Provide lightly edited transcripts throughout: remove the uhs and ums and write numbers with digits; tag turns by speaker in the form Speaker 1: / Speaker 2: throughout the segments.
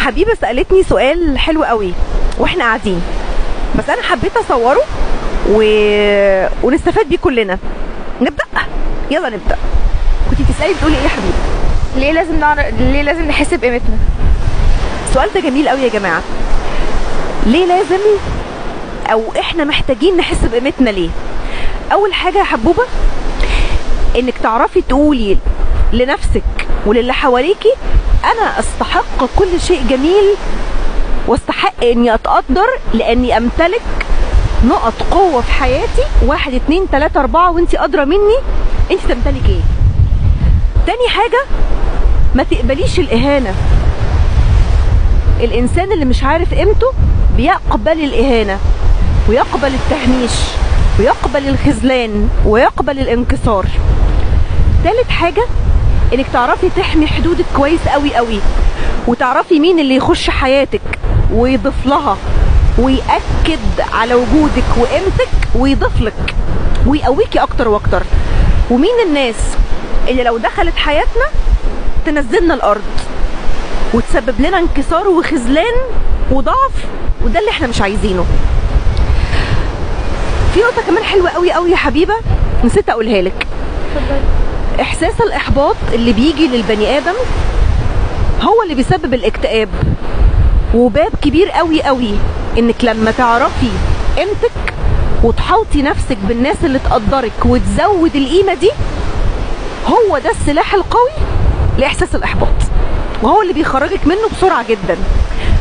Speaker 1: حبيبه سالتني سؤال حلو قوي واحنا قاعدين، بس انا حبيت اصوره ونستفاد بيه كلنا. نبدا، يلا نبدا. كنتي بتسالي بتقولي ايه يا حبيبه؟
Speaker 2: ليه لازم نحس بقيمتنا؟
Speaker 1: السؤال ده جميل قوي يا جماعه. ليه لازم او احنا محتاجين نحس بقيمتنا ليه؟ اول حاجه يا حبوبه انك تعرفي تقولي لنفسك وللي حواليكي انا استحق كل شيء جميل، واستحق اني اتقدر لاني امتلك نقط قوه في حياتي 1 2 3 4 وانتي ادرى مني انت تمتلك ايه. تاني حاجه ما تقبليش الاهانه. الانسان اللي مش عارف قيمته بيقبل الاهانه ويقبل التهميش ويقبل الخذلان ويقبل الانكسار. تالت حاجه انك تعرفي تحمي حدودك كويس قوي قوي، وتعرفي مين اللي يخش حياتك ويضيف لها ويأكد على وجودك وقيمتك ويضيف لك ويقويكي اكتر واكتر، ومين الناس اللي لو دخلت حياتنا تنزلنا الارض وتسبب لنا انكسار وخذلان وضعف، وده اللي احنا مش عايزينه. في نقطه كمان حلوه قوي قوي يا حبيبه نسيت اقولها لك. احساس الاحباط اللي بيجي للبني ادم هو اللي بيسبب الاكتئاب، وباب كبير قوي قوي انك لما تعرفي قيمتك وتحوطي نفسك بالناس اللي تقدرك وتزود القيمه دي، هو ده السلاح القوي لاحساس الاحباط، وهو اللي بيخرجك منه بسرعه جدا.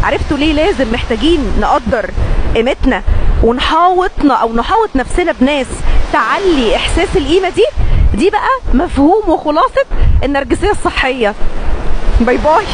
Speaker 1: عرفتوا ليه لازم محتاجين نقدر قيمتنا ونحاوطنا او نحاوط نفسنا بناس تعلي احساس القيمه دي؟ دي بقى مفهوم وخلاصه النرجسيه الصحيه. باي باي.